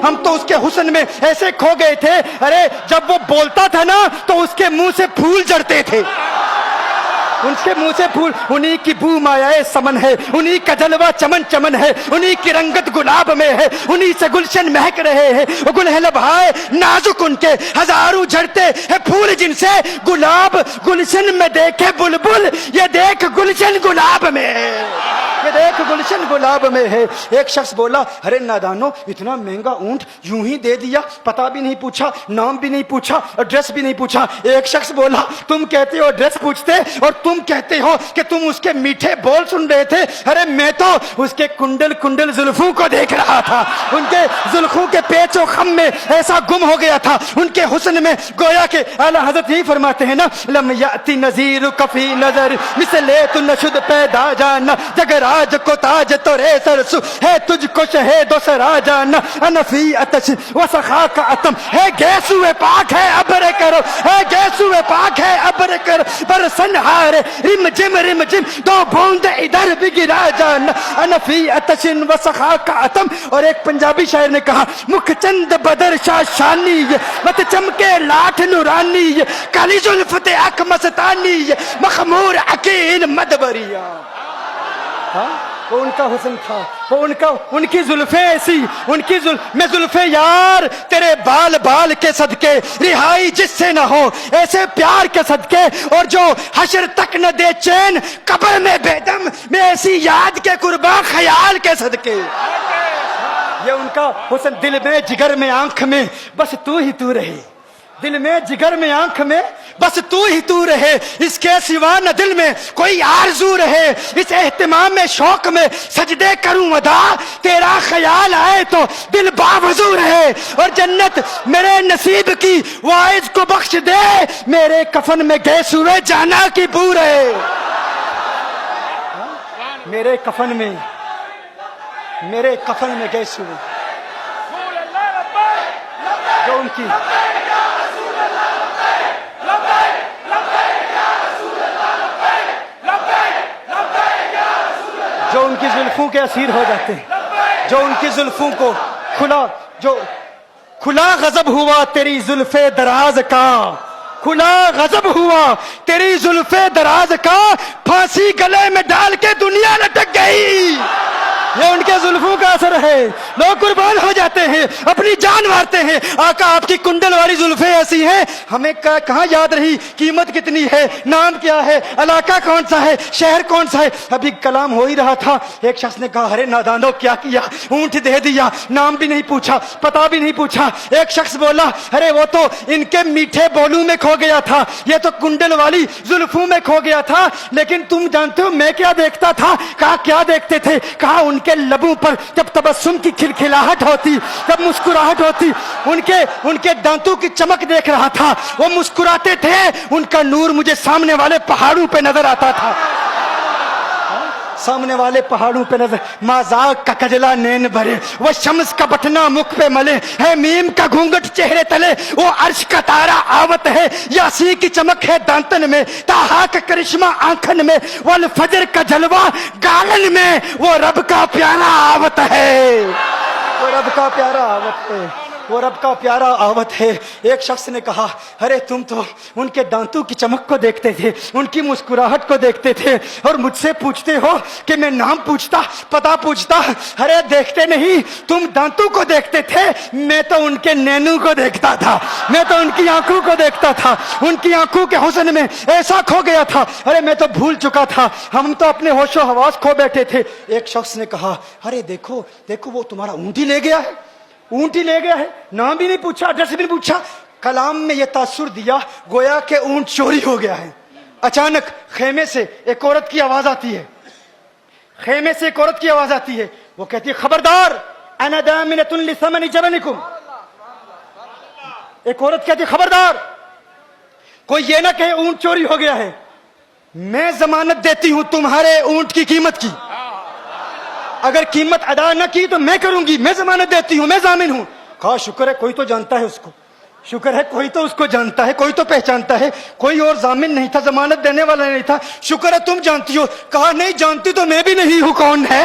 ہم تو اس کے حسن میں ایسے کھو گئے تھے، ارے جب وہ بولتا تھا نا تو اس کے منہ سے پھول جڑتے تھے، ان کے منہ سے پھول. انہی کی بو مایائے سمن ہے، انہی کا جلوہ چمن چمن ہے، انہی کی رنگت گلاب میں ہے، انہی سے گلشن مہک رہے ہیں. وہ گل ہے لبھائے نازک ان کے، ہزاروں جھڑتے ہیں پھول جن سے گلاب گلشن میں دیکھے بلبل، یہ دیکھ گلشن گلاب میں ہے، یہ دیکھ گلشن گلاب میں ہے. ایک شخص بولا ارے نادانو اتنا مہنگا اونٹ یوں ہی دے دیا، پتہ بھی نہیں پوچھا، نام بھی نہیں پوچھا، ایڈریس بھی نہیں پوچھا. ایک شخص بولا تم کہتے ہو ایڈریس پوچھتے اور تم کہتے ہو کہ تم اس کے میٹھے بول سن رہے تھے، ارے میں تو اس کے کنڈل کنڈل زلفوں کو دیکھ رہا تھا، ان کے زلفوں کے پیچ و خم میں ایسا گم ہو گیا تھا، ان کے حسن میں گویا کہ اعلیٰ حضرت یہی فرماتے ہیں نا لم یاتی نذیر کفی نظر مثلے تو نشد پیدا جانا، جگراج کو تاج تو رے سرسو ہے تجھ کو شہید و سرا جانا، انفی اتش و سخا کا اتم ہے گیسو پاک ہے ابر کرو، ہے گیسو پاک ہے ابر کرو، برسن ہار رم جم دو بوند ادھر بھی گرا جانا، انفی اتشن و سخا کا اتم. اور ایک پنجابی شاعر نے کہا مکھ چند بدر شاہ شانی مت چمکے لاٹھ نورانی، کالی زلفت اک مستانی، مخمور عقین مدبریا. وہ ان کا حسن تھا، وہ ان کی زلفیں ایسی، ان کی میں زلفیں یار تیرے بال بال کے صدقے، رہائی جس سے نہ ہو ایسے پیار کے صدقے، اور جو حشر تک نہ دے چین قبر میں بیدم میں ایسی یاد کے قرباں خیال کے صدقے. یہ ان کا حسن دل میں جگر میں آنکھ میں بس تو ہی تو رہے، دل میں جگر میں آنکھ میں بس تو ہی تو رہے، اس کے سوا نہ دل میں کوئی آرزو رہے، اس اہتمام میں شوق میں سجدے کروں ادا، تیرا خیال آئے تو دل باوضو رہے، اور جنت میرے نصیب کی وائز کو بخش دے، میرے کفن میں گیس ہوئے جانا کی بو رہے. میرے کفن میں گیس ہوئے جو ان کی جو ان کی زلفوں کے اسیر ہو جاتے ہیں، جو ان کی زلفوں کو کھلا غضب ہوا تیری زلف دراز کا، کھلا غضب ہوا تیری زلف دراز کا، پھانسی گلے میں ڈال کے دنیا لٹک گئی. یہ ان کے زلفوں کا اثر ہے، لوگ قربان ہو جاتے ہیں، اپنی جان مارتے ہیں. آقا آپ کی کنڈل والی زلفیں ایسی ہیں ہمیں کہاں یاد رہی قیمت کتنی ہے، نام کیا ہے، علاقہ کون سا ہے، شہر کون سا ہے. ابھی کلام ہو ہی رہا تھا، ایک شخص نے کہا ارے نادانو کیا کیا، اونٹ دے دیا، نام بھی نہیں پوچھا، پتہ بھی نہیں پوچھا. ایک شخص بولا ارے وہ تو ان کے میٹھے بولوں میں کھو گیا تھا، یہ تو کنڈل والی زلفوں میں کھو گیا تھا. لیکن تم جانتے ہو میں کیا دیکھتا تھا؟ کہا کیا دیکھتے تھے؟ کہا ان کے لبوں پر جب تبسم کی کھلکھلاہٹ ہوتی، جب مسکراہٹ ہوتی، ان کے دانتوں کی چمک دیکھ رہا تھا، وہ مسکراتے تھے، ان کا نور مجھے سامنے والے پہاڑوں پہ نظر آتا تھا، سامنے والے پہاڑوں پہ نظر. مازاق کا کجلا نین بھرے، وہ شمس کا بٹنا مکھ پہ ملے، ہے میم کا گھونگٹ چہرے تلے، وہ عرش کا تارا آوت ہے، یاسی کی چمک ہے دانتن میں، تاہا کا کرشمہ آنکھن میں، والفجر کا جلوہ گالن میں، وہ رب کا پیارا آوت ہے، وہ رب کا پیارا آوت ہے، وہ رب کا پیارا آوت ہے. ایک شخص نے کہا ارے تم تو ان کے دانتوں کی چمک کو دیکھتے تھے، ان کی مسکراہٹ کو دیکھتے تھے، اور مجھ سے پوچھتے ہو کہ میں نام پوچھتا، پتہ پوچھتا. ارے دیکھتے نہیں، تم دانتوں کو دیکھتے تھے، میں تو ان کے نینوں کو دیکھتا تھا، میں تو ان کی آنکھوں کو دیکھتا تھا، ان کی آنکھوں کے حسن میں ایسا کھو گیا تھا، ارے میں تو بھول چکا تھا، ہم تو اپنے ہوش و حواس کھو بیٹھے تھے. ایک شخص نے کہا ارے دیکھو وہ تمہارا اونٹ ہی لے گیا ہے، اونٹ ہی لے گیا ہے، نام بھی نہیں پوچھا، ایڈریس بھی نہیں پوچھا. کلام میں یہ تاثر دیا گویا کہ اونٹ چوری ہو گیا ہے. اچانک خیمے سے ایک عورت کی آواز آتی ہے، خیمے سے ایک عورت کی آواز آتی ہے، وہ کہتی ہے خبردار انا دامنۃ لثمن جبنکم. ایک عورت کہتی ہے خبردار کوئی یہ نہ کہے اونٹ چوری ہو گیا ہے، میں ضمانت دیتی ہوں تمہارے اونٹ کی قیمت کی، اگر قیمت ادا نہ کی تو میں کروں گی، میں ضمانت دیتی ہوں، میں ضامن ہوں. کہا شکر ہے کوئی تو جانتا ہے اس کو، شکر ہے کوئی تو اس کو جانتا ہے، کوئی تو پہچانتا ہے، کوئی اور ضامن نہیں تھا، ضمانت دینے والا نہیں تھا، شکر ہے تم جانتی ہو. کہا نہیں جانتی تو میں بھی نہیں ہوں، کون ہے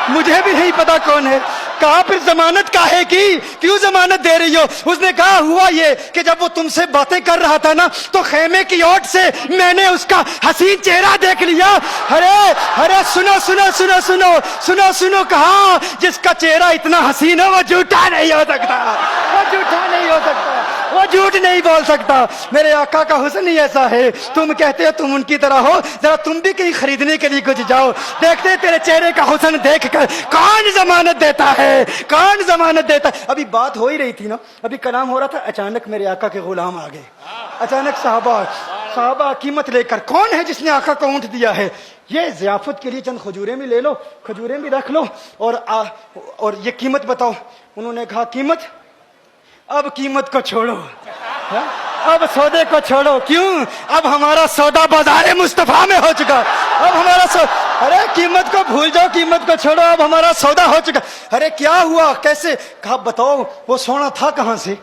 مجھے بھی نہیں پتا کون ہے. کہا پھر ضمانت کاہے کی, کیوں ضمانت دے رہی ہو؟ اس نے کہا ہوا یہ کہ جب وہ تم سے باتیں کر رہا تھا نا تو خیمے کی اوٹ سے میں نے اس کا حسین چہرہ دیکھ لیا. ارے سنو سنو سنو سنو سنو سنو, کہا جس کا چہرہ اتنا حسین ہے وہ جھوٹا نہیں ہو سکتا, وہ جھوٹا نہیں ہو سکتا, وہ جھوٹ نہیں بول سکتا. میرے آقا کا حسن ہی ایسا ہے. تم کہتے ہو تم ان کی طرح ہو, ذرا تم بھی کہیں خریدنے کے لیے کچھ جاؤ, دیکھتے تیرے چہرے کا حسن دیکھ کر کون ضمانت دیتا ہے, کون ضمانت دیتا ہے. ابھی بات ہو ہی رہی تھی نا, ابھی کلام ہو رہا تھا, اچانک میرے آقا کے غلام آ گئے. اچانک صحابہ قیمت لے کر, کون ہے جس نے آقا کو اونٹ دیا ہے؟ یہ ضیافت کے لیے چند کھجوریں بھی لے لو, کھجوریں بھی رکھ لو, اور یہ قیمت بتاؤ. انہوں نے کہا قیمت, اب قیمت کو چھوڑو, اب سودے کو چھوڑو. کیوں؟ اب ہمارا سودا بازار مصطفیٰ میں ہو چکا. اب ہمارا ارے قیمت کو بھول جاؤ, قیمت کو چھوڑو, اب ہمارا سودا ہو چکا. ارے کیا ہوا, کیسے؟ کہا بتاؤ وہ سونا تھا کہاں سے,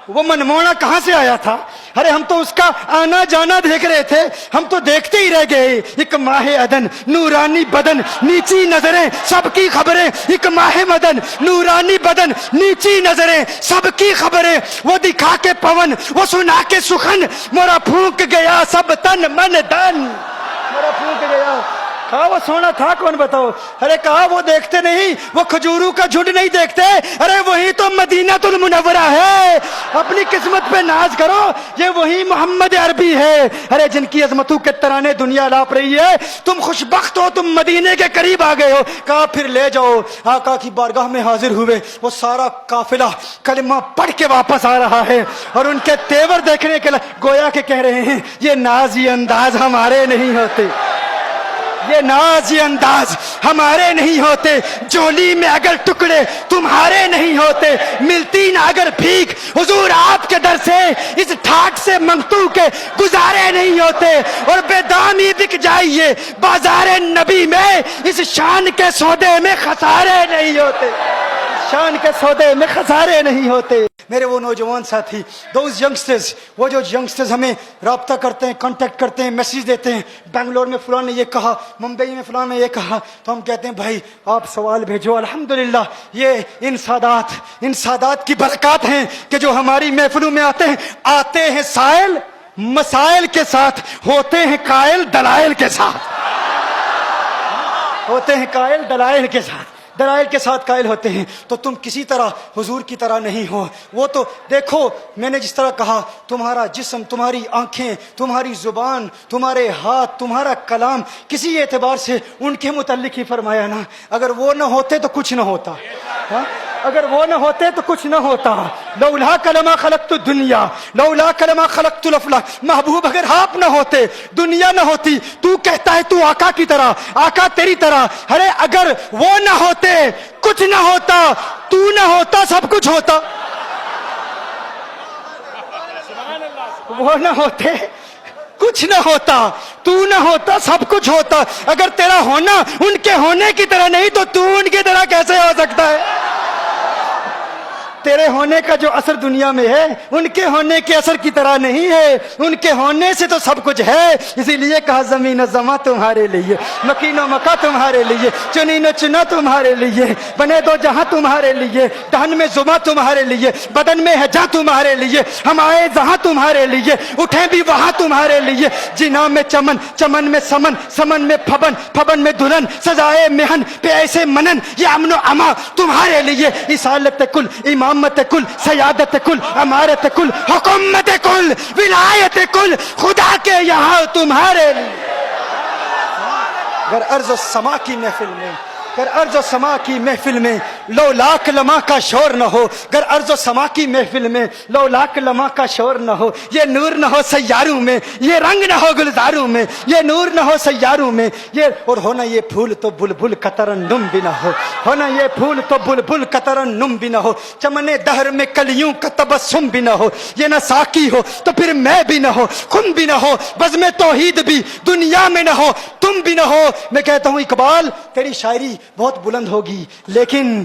وہ منمونا کہاں سے آیا تھا؟ ارے ہم تو اس کا آنا جانا دیکھ رہے تھے, ہم تو دیکھتے ہی رہ گئے. ایک ماہ عدن, نورانی بدن, نیچی نظریں, سب کی خبریں. ایک ماہ مدن, نورانی بدن, نیچی نظریں, سب کی خبریں. وہ دکھا کے پون, وہ سنا کے سخن, مورا پھونک گیا سب تن من دن, مورا پھونک گیا. کہا وہ سونا تھا کون بتاؤ؟ ارے کہا وہ دیکھتے نہیں, وہ کھجوروں کا جھنڈ نہیں دیکھتے. ارے وہی تو مدینہ المنورہ ہے. اپنی قسمت پہ ناز کرو, یہ وہی محمد عربی ہے. ارے جن کی عظمتوں کے ترانے دنیا لاپ رہی ہے, تم خوشبخت ہو, تم مدینے کے قریب آ گئے ہو. کہا پھر لے جاؤ. آقا کی بارگاہ میں حاضر ہوئے. وہ سارا قافلہ کلمہ پڑھ کے واپس آ رہا ہے, اور ان کے تیور دیکھنے کے لیے گویا کہ کہہ رہے ہیں یہ ناز یہ انداز ہمارے نہیں ہوتے, یہ ناز یہ انداز ہمارے نہیں ہوتے. جولی میں اگر ٹکڑے تمہارے نہیں ہوتے, ملتی نہ اگر بھیک حضور آپ کے در سے, اس ٹھاٹ سے منگتو کے گزارے نہیں ہوتے. اور بے دامی بک جائیے بازار نبی میں, اس شان کے سودے میں خسارے نہیں ہوتے, شان کے سودے میں خسارے نہیں ہوتے. میرے وہ نوجوان ساتھی, دوز ینگسٹرز, وہ جو ینگسٹرز ہمیں رابطہ کرتے ہیں, کانٹیکٹ کرتے ہیں, میسیج دیتے ہیں, بنگلور میں فلاں نے یہ کہا, ممبئی میں فلاں نے یہ کہا, تو ہم کہتے ہیں بھائی آپ سوال بھیجو. الحمدللہ یہ ان سادات کی برکات ہیں کہ جو ہماری محفلوں میں آتے ہیں سائل مسائل کے ساتھ, ہوتے ہیں قائل دلائل کے ساتھ, ہوتے ہیں قائل دلائل کے ساتھ, دلائل کے ساتھ قائل ہوتے ہیں. تو تم کسی طرح حضور کی طرح نہیں ہو. وہ تو دیکھو میں نے جس طرح کہا, تمہارا جسم, تمہاری آنکھیں, تمہاری زبان, تمہارے ہاتھ, تمہارا کلام, کسی اعتبار سے ان کے متعلق ہی فرمایا نا. اگر وہ نہ ہوتے تو کچھ نہ ہوتا, اگر وہ نہ ہوتے تو کچھ نہ ہوتا. لولا کلمہ خلقت الدنیا, لولا کلمہ خلقت الافلاک. محبوب اگر آپ نہ ہوتے, دنیا نہ ہوتی. تو کہتا ہے تو آقا کی طرح, آقا تیری طرح. ارے اگر وہ نہ ہوتے کچھ نہ ہوتا, تو نہ ہوتا سب کچھ ہوتا. وہ نہ ہوتے کچھ نہ ہوتا, تو نہ ہوتا سب کچھ ہوتا. اگر تیرا ہونا ان کے ہونے کی طرح نہیں تو تو ان کی طرح کیسے ہو سکتا ہے؟ تیرے ہونے کا جو اثر دنیا میں ہے ان کے ہونے کے اثر کی طرح نہیں ہے. ان کے ہونے سے تو سب کچھ ہے. اسی لیے کہا زمین و زماں تمہارے لیے, مکین و مکہ تمہارے لیے, چنین و چنا تمہارے لیے, بنے دو جہاں تمہارے لیے, دہن میں زباں تمہارے لیے, بدن میں ہے جہاں تمہارے لیے, ہم آئے جہاں تمہارے لیے, اٹھیں بھی وہاں تمہارے لیے. جنا میں چمن, چمن میں سمن, سمن میں پھبن, پھبن میں دلہن, سزائے مہن پہ ایسے منن, یہ امن و اما تمہارے لیے. رسالت کل, امامت کل, سیادت کل, امارت کل, حکومت کل, ولایت کل, خدا کے یہاں تمہارے لیے. گر ارض و سما کی محفل میں, گر ارض و سما کی محفل میں لو لاکھ لمحہ کا شور نہ ہو, گر ارض و سما کی محفل میں لو لاکھ لمحہ کا شور نہ ہو, یہ نور نہ ہو سیاروں میں, یہ رنگ نہ ہو گلزاروں میں, یہ نور نہ ہو سیاروں میں, یہ اور ہونا یہ پھول تو بلبل کا ترنم بھی نہ ہو, ہونا یہ پھول تو بلبل کا ترنم بھی نہ ہو, چمن دہر میں کلیوں کا تبسم بھی نہ ہو, یہ نہ ساقی ہو تو پھر میں بھی نہ ہو, خم بھی نہ ہو, بزم توحید بھی دنیا میں نہ ہو, تم بھی نہ ہو. میں کہتا ہوں اقبال تیری شاعری بہت بلند ہوگی, لیکن